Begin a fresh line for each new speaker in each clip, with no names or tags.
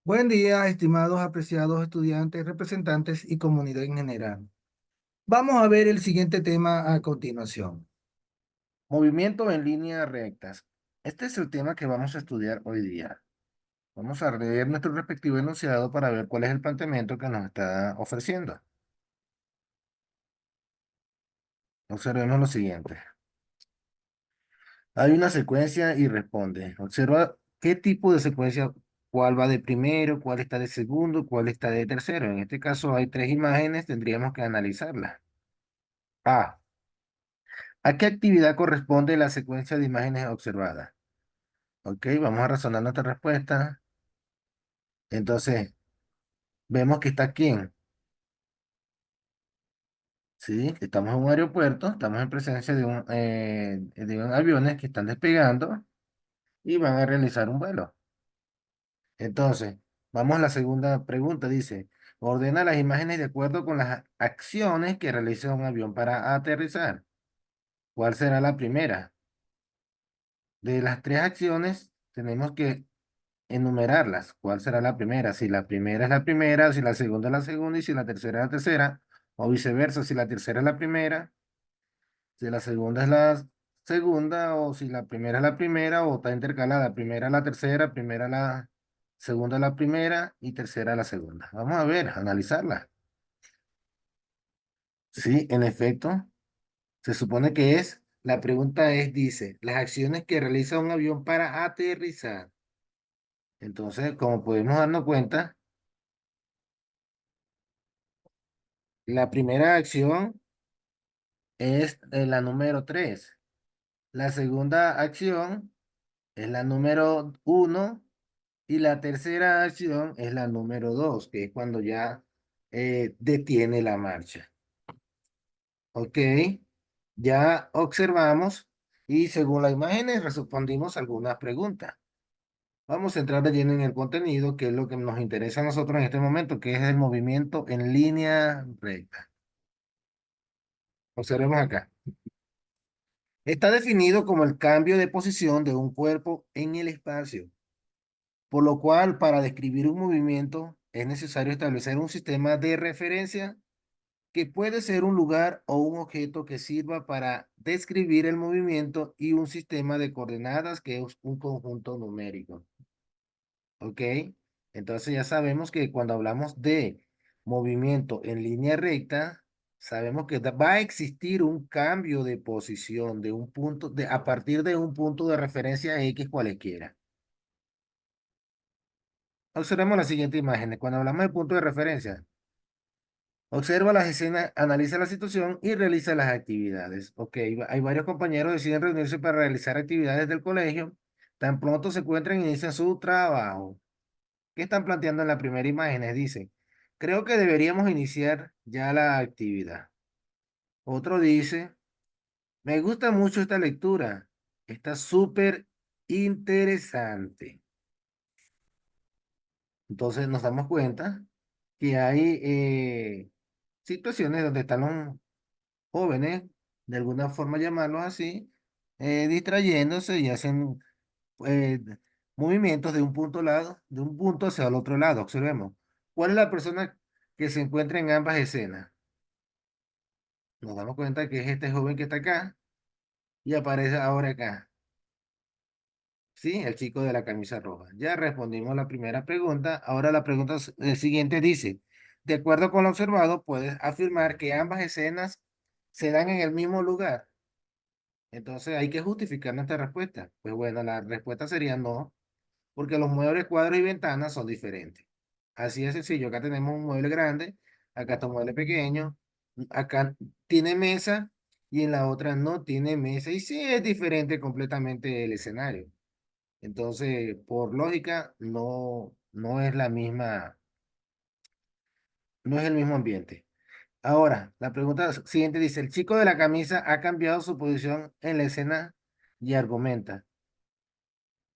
Buen día, estimados, apreciados estudiantes, representantes y comunidad en general. Vamos a ver el siguiente tema a continuación. Movimiento en líneas rectas. Este es el tema que vamos a estudiar hoy día. Vamos a leer nuestro respectivo enunciado para ver cuál es el planteamiento que nos está ofreciendo. Observemos lo siguiente. Hay una secuencia y responde. Observa qué tipo de secuencia, cuál va de primero, cuál está de segundo, cuál está de tercero. En este caso hay tres imágenes, tendríamos que analizarlas. A. ¿A qué actividad corresponde la secuencia de imágenes observadas? Ok, vamos a razonar nuestra respuesta. Entonces, vemos que está quién. Sí, que estamos en un aeropuerto, estamos en presencia de aviones que están despegando y van a realizar un vuelo. Entonces, vamos a la segunda pregunta. Dice, ordena las imágenes de acuerdo con las acciones que realiza un avión para aterrizar. ¿Cuál será la primera? De las tres acciones, tenemos que enumerarlas. ¿Cuál será la primera? Si la primera es la primera, si la segunda es la segunda y si la tercera es la tercera, o viceversa, si la tercera es la primera, si la segunda es la segunda, o si la primera es la primera, o está intercalada, primera la tercera, primera la segunda la primera y tercera la segunda. Vamos a ver, analizarla. Sí, en efecto, se supone que es, la pregunta es, dice, las acciones que realiza un avión para aterrizar. Entonces, como podemos darnos cuenta, la primera acción es la número 3. La segunda acción es la número 1 y la tercera acción es la número 2, que es cuando ya detiene la marcha. Ok, ya observamos y según las imágenes respondimos algunas preguntas. Vamos a entrar de lleno en el contenido, que es lo que nos interesa a nosotros en este momento, que es el movimiento en línea recta. Observemos acá. Está definido como el cambio de posición de un cuerpo en el espacio, por lo cual para describir un movimiento es necesario establecer un sistema de referencia que puede ser un lugar o un objeto que sirva para describir el movimiento y un sistema de coordenadas que es un conjunto numérico. ¿Ok? Entonces ya sabemos que cuando hablamos de movimiento en línea recta, sabemos que va a existir un cambio de posición de un punto, a partir de un punto de referencia X cualesquiera. Observemos la siguiente imagen. Cuando hablamos de punto de referencia, observa las escenas, analiza la situación y realiza las actividades. Ok, hay varios compañeros que deciden reunirse para realizar actividades del colegio. Tan pronto se encuentran y inician su trabajo. ¿Qué están planteando en la primera imagen? Dice, creo que deberíamos iniciar ya la actividad. Otro dice, me gusta mucho esta lectura. Está súper interesante. Entonces nos damos cuenta que hay situaciones donde están los jóvenes, de alguna forma llamarlos así, distrayéndose y hacen eh, movimientos de un punto lado, de un punto hacia el otro lado. Observemos. ¿Cuál es la persona que se encuentra en ambas escenas? Nos damos cuenta que es este joven que está acá y aparece ahora acá. Sí, el chico de la camisa roja. Ya respondimos la primera pregunta. Ahora la pregunta siguiente dice, de acuerdo con lo observado, puedes afirmar que ambas escenas se dan en el mismo lugar. Entonces hay que justificar nuestra respuesta. Pues bueno, la respuesta sería no, porque los muebles, cuadros y ventanas son diferentes. Así de sencillo. Acá tenemos un mueble grande, acá está un mueble pequeño, acá tiene mesa y en la otra no tiene mesa. Y sí es diferente completamente el escenario. Entonces, por lógica, no es la misma, no es el mismo ambiente. Ahora, la pregunta siguiente dice, el chico de la camisa ha cambiado su posición en la escena y argumenta.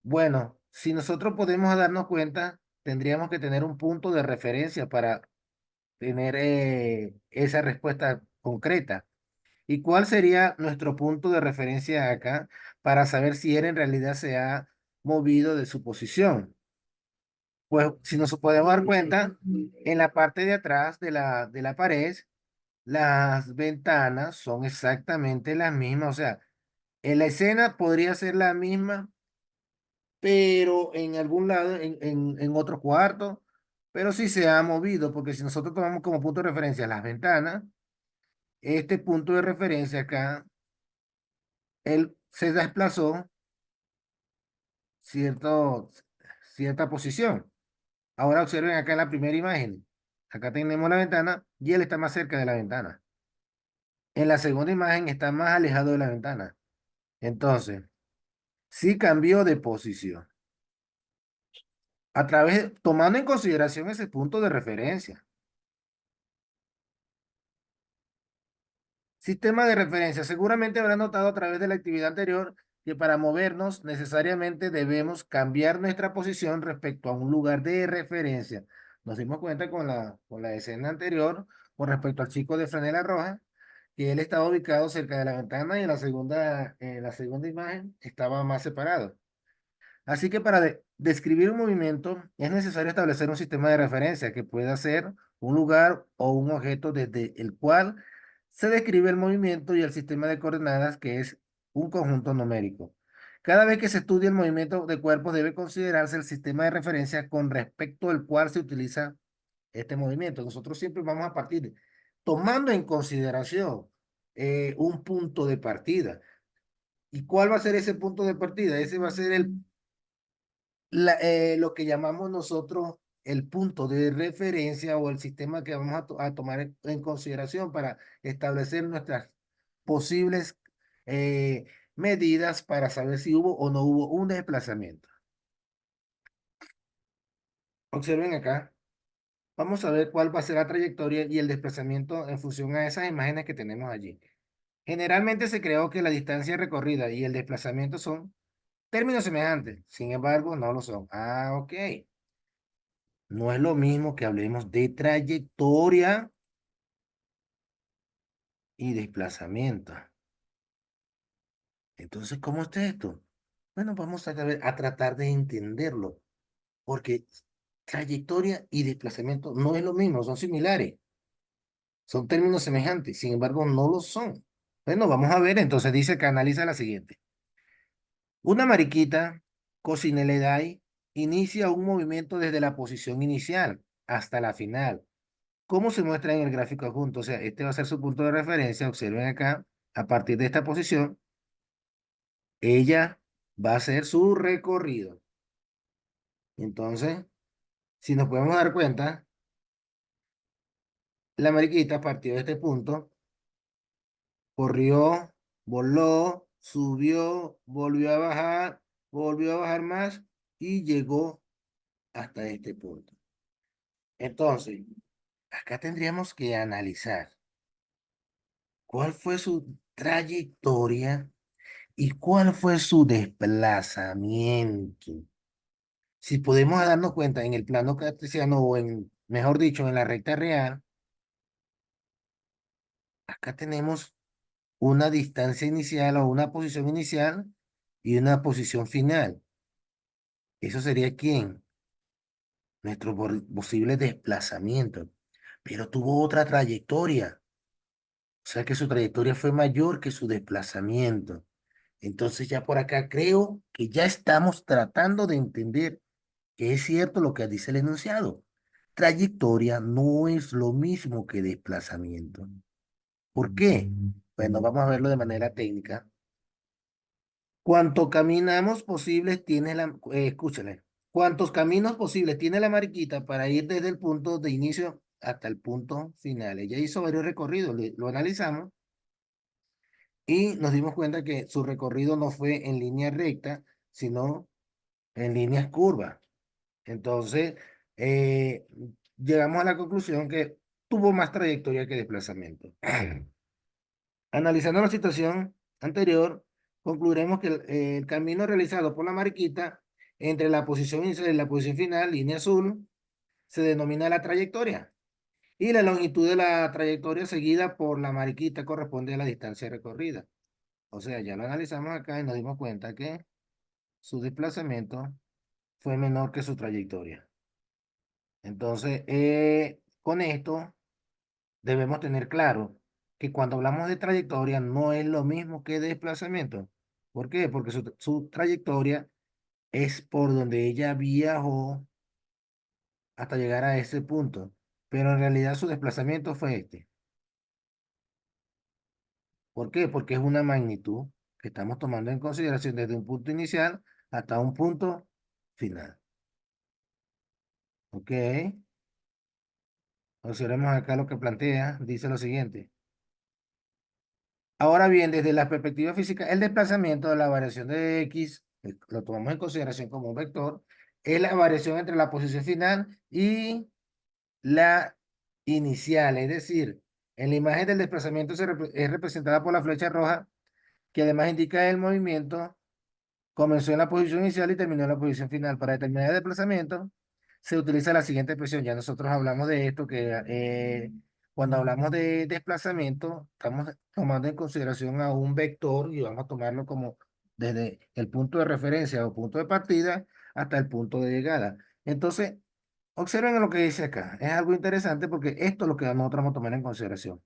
Bueno, si nosotros podemos darnos cuenta, tendríamos que tener un punto de referencia para tener esa respuesta concreta. ¿Y cuál sería nuestro punto de referencia acá para saber si él en realidad se ha movido de su posición? Pues si nos podemos dar cuenta, en la parte de atrás de la pared, las ventanas son exactamente las mismas. O sea, en la escena podría ser la misma, pero en algún lado, en otro cuarto, pero sí se ha movido, porque si nosotros tomamos como punto de referencia las ventanas, este punto de referencia acá, él se desplazó cierto, cierta posición. Ahora observen acá en la primera imagen. Acá tenemos la ventana y él está más cerca de la ventana. En la segunda imagen está más alejado de la ventana. Entonces, sí cambió de posición. Tomando en consideración ese punto de referencia. Sistema de referencia. Seguramente habrá notado a través de la actividad anterior que para movernos necesariamente debemos cambiar nuestra posición respecto a un lugar de referencia. Nos dimos cuenta con la escena anterior con respecto al chico de franela roja, que él estaba ubicado cerca de la ventana y en la segunda imagen estaba más separado. Así que para describir un movimiento es necesario establecer un sistema de referencia que pueda ser un lugar o un objeto desde el cual se describe el movimiento y el sistema de coordenadas que es un conjunto numérico. Cada vez que se estudia el movimiento de cuerpos debe considerarse el sistema de referencia con respecto al cual se utiliza este movimiento. Nosotros siempre vamos a partir tomando en consideración un punto de partida. ¿Y cuál va a ser ese punto de partida? Ese va a ser lo que llamamos nosotros el punto de referencia o el sistema que vamos a tomar en consideración para establecer nuestras posibles eh, medidas para saber si hubo o no hubo un desplazamiento. Observen acá. Vamos a ver cuál va a ser la trayectoria y el desplazamiento en función a esas imágenes que tenemos allí. Generalmente se creó que la distancia recorrida y el desplazamiento son términos semejantes. Sin embargo, no lo son. Ah, ok. No es lo mismo que hablemos de trayectoria y desplazamiento. Entonces, ¿cómo está esto? Bueno, vamos a tratar de entenderlo, porque trayectoria y desplazamiento no es lo mismo, son similares, son términos semejantes, sin embargo, no lo son. Bueno, vamos a ver, entonces dice que analiza la siguiente. Una mariquita, Cocinellidae, inicia un movimiento desde la posición inicial hasta la final. ¿Cómo se muestra en el gráfico adjunto? O sea, este va a ser su punto de referencia. Observen acá, a partir de esta posición, ella va a hacer su recorrido. Entonces, si nos podemos dar cuenta, la mariquita partió de este punto, corrió, voló, subió, volvió a bajar más y llegó hasta este punto. Entonces, acá tendríamos que analizar cuál fue su trayectoria y cuál fue su desplazamiento. Si podemos darnos cuenta en el plano cartesiano o en, mejor dicho, en la recta real, acá tenemos una distancia inicial o una posición inicial y una posición final. Eso sería quién, nuestro posible desplazamiento. Pero tuvo otra trayectoria. O sea que su trayectoria fue mayor que su desplazamiento. Entonces ya por acá creo que ya estamos tratando de entender que es cierto lo que dice el enunciado. Trayectoria no es lo mismo que desplazamiento. ¿Por qué? Bueno, vamos a verlo de manera técnica. Cuanto caminamos posibles tiene escúchale, cuántos caminos posibles tiene la mariquita para ir desde el punto de inicio hasta el punto final. Ella hizo varios recorridos, lo analizamos y nos dimos cuenta que su recorrido no fue en línea recta, sino en líneas curvas. Entonces, eh, llegamos a la conclusión que tuvo más trayectoria que desplazamiento. Analizando la situación anterior, concluiremos que el camino realizado por la mariquita entre la posición inicial y la posición final, línea azul, se denomina la trayectoria. Y la longitud de la trayectoria seguida por la mariquita corresponde a la distancia recorrida. O sea, ya lo analizamos acá y nos dimos cuenta que su desplazamiento fue menor que su trayectoria. Entonces, con esto debemos tener claro que cuando hablamos de trayectoria no es lo mismo que desplazamiento. ¿Por qué? Porque su trayectoria es por donde ella viajó hasta llegar a ese punto, pero en realidad su desplazamiento fue este. ¿Por qué? Porque es una magnitud que estamos tomando en consideración desde un punto inicial hasta un punto final. ¿Ok? Observemos acá lo que plantea. Dice lo siguiente. Ahora bien, desde la perspectiva física, el desplazamiento de la variación de X, lo tomamos en consideración como un vector, es la variación entre la posición final y la inicial. Es decir, en la imagen del desplazamiento es representada por la flecha roja, que además indica el movimiento. Comenzó en la posición inicial y terminó en la posición final. Para determinar el desplazamiento, se utiliza la siguiente expresión. Ya nosotros hablamos de esto, que cuando hablamos de desplazamiento, estamos tomando en consideración a un vector y vamos a tomarlo como desde el punto de referencia o punto de partida hasta el punto de llegada. Entonces, observen lo que dice acá. Es algo interesante porque esto es lo que nosotros vamos a tomar en consideración.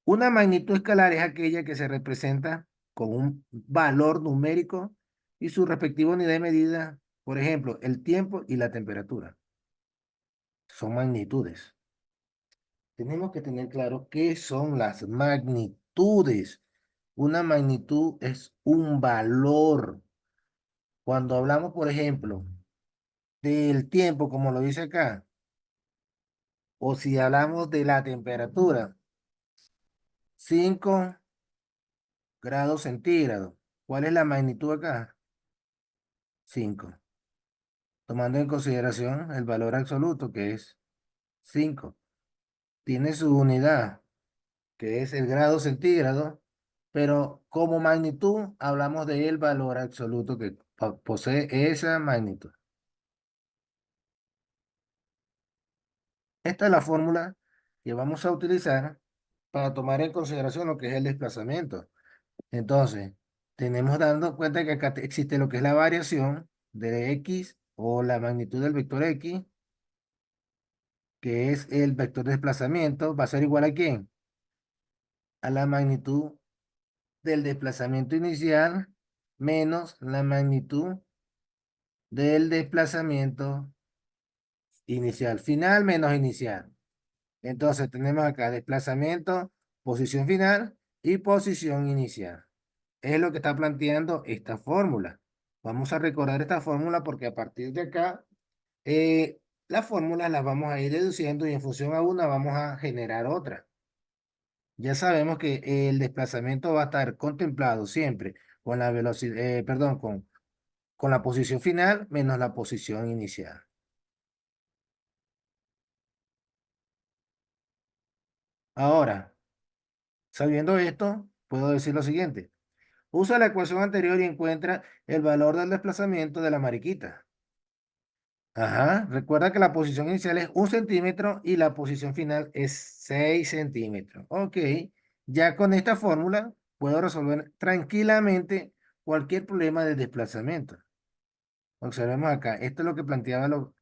Una magnitud escalar es aquella que se representa con un valor numérico y su respectiva unidad de medida, por ejemplo, el tiempo y la temperatura. Son magnitudes. Tenemos que tener claro qué son las magnitudes. Una magnitud es un valor. Cuando hablamos, por ejemplo, del tiempo, como lo dice acá, o si hablamos de la temperatura, 5 grados centígrados. ¿Cuál es la magnitud acá? 5, tomando en consideración el valor absoluto que es 5. Tiene su unidad, que es el grado centígrado, pero como magnitud hablamos del valor absoluto que posee esa magnitud. Esta es la fórmula que vamos a utilizar para tomar en consideración lo que es el desplazamiento. Entonces, tenemos dando cuenta que acá existe lo que es la variación de X o la magnitud del vector X, que es el vector de desplazamiento, va a ser igual a ¿quién? A la magnitud del desplazamiento inicial menos la magnitud del desplazamiento inicial. Final menos inicial. Entonces tenemos acá desplazamiento, posición final y posición inicial. Es lo que está planteando esta fórmula. Vamos a recordar esta fórmula porque a partir de acá las fórmulas las vamos a ir deduciendo y en función a una vamos a generar otra. Ya sabemos que el desplazamiento va a estar contemplado siempre con la velocidad, perdón, con la posición final menos la posición inicial. Ahora, sabiendo esto, puedo decir lo siguiente. Usa la ecuación anterior y encuentra el valor del desplazamiento de la mariquita. Ajá, recuerda que la posición inicial es 1 centímetro y la posición final es 6 centímetros. Ok, ya con esta fórmula puedo resolver tranquilamente cualquier problema de desplazamiento. Observemos acá, esto es lo que planteaba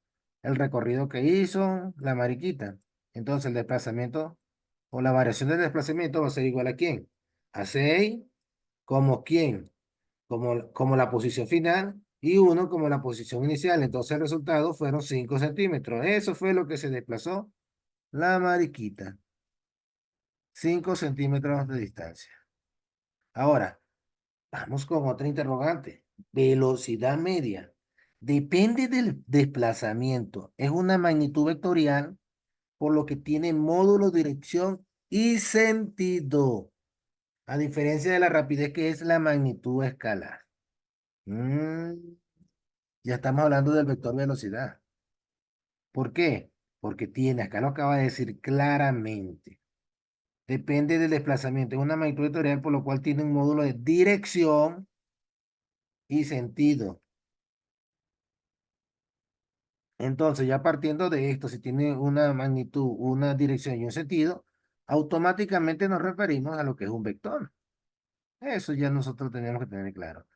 el recorrido que hizo la mariquita. Entonces el desplazamiento o la variación del desplazamiento va a ser igual a ¿quién? A 6 como ¿quién? Como la posición final y uno como la posición inicial. Entonces el resultado fueron 5 centímetros. Eso fue lo que se desplazó la mariquita. 5 centímetros de distancia. Ahora, vamos con otra interrogante. Velocidad media. Depende del desplazamiento. Es una magnitud vectorial, por lo que tiene módulo, dirección y sentido. A diferencia de la rapidez que es la magnitud escalar. Mm, ya estamos hablando del vector velocidad. ¿Por qué? Porque tiene, acá lo acaba de decir claramente. Depende del desplazamiento. Es una magnitud vectorial, por lo cual tiene un módulo de dirección y sentido. Entonces, ya partiendo de esto, si tiene una magnitud, una dirección y un sentido, automáticamente nos referimos a lo que es un vector. Eso ya nosotros tenemos que tener claro.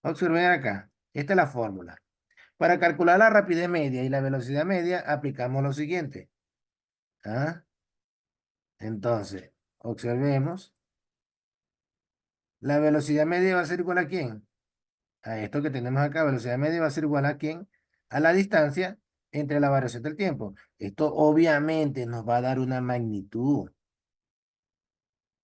Observen acá. Esta es la fórmula. Para calcular la rapidez media y la velocidad media, aplicamos lo siguiente. ¿Ah? Entonces, observemos. La velocidad media va a ser igual a ¿quién? A esto que tenemos acá. Velocidad media va a ser igual a ¿quién? A la distancia entre la variación del tiempo. Esto obviamente nos va a dar una magnitud.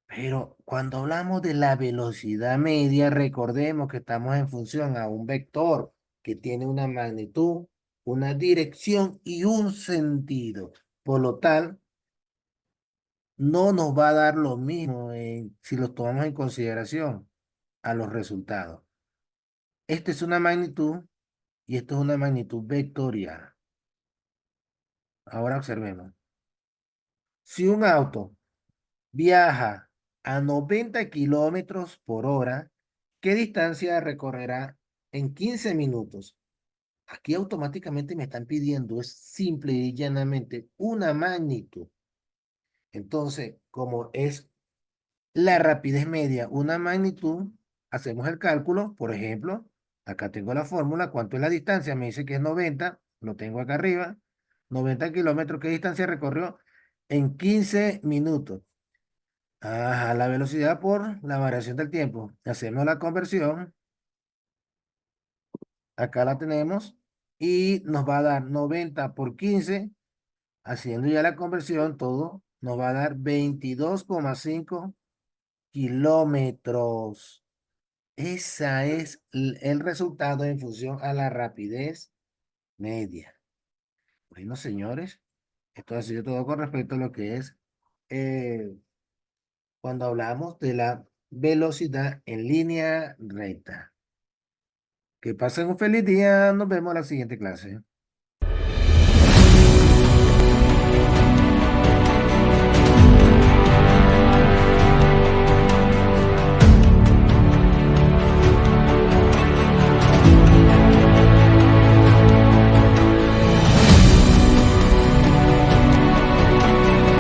Pero cuando hablamos de la velocidad media, recordemos que estamos en función a un vector que tiene una magnitud, una dirección y un sentido. Por lo tal, no nos va a dar lo mismo si los tomamos en consideración a los resultados. Esta es una magnitud y esto es una magnitud vectorial. Ahora observemos. Si un auto viaja a 90 kilómetros por hora, ¿qué distancia recorrerá en 15 minutos? Aquí automáticamente me están pidiendo, es simple y llanamente una magnitud. Entonces, como es la rapidez media, una magnitud, hacemos el cálculo, por ejemplo, acá tengo la fórmula, ¿cuánto es la distancia? Me dice que es 90, lo tengo acá arriba, 90 kilómetros, ¿qué distancia recorrió? En 15 minutos. Ajá, la velocidad por la variación del tiempo. Hacemos la conversión, acá la tenemos, y nos va a dar 90 por 15, haciendo ya la conversión, todo, nos va a dar 22,5 kilómetros. Esa es el resultado en función a la rapidez media. Bueno, señores, esto ha sido todo con respecto a lo que es eh, cuando hablamos de la velocidad en línea recta. Que pasen un feliz día. Nos vemos en la siguiente clase.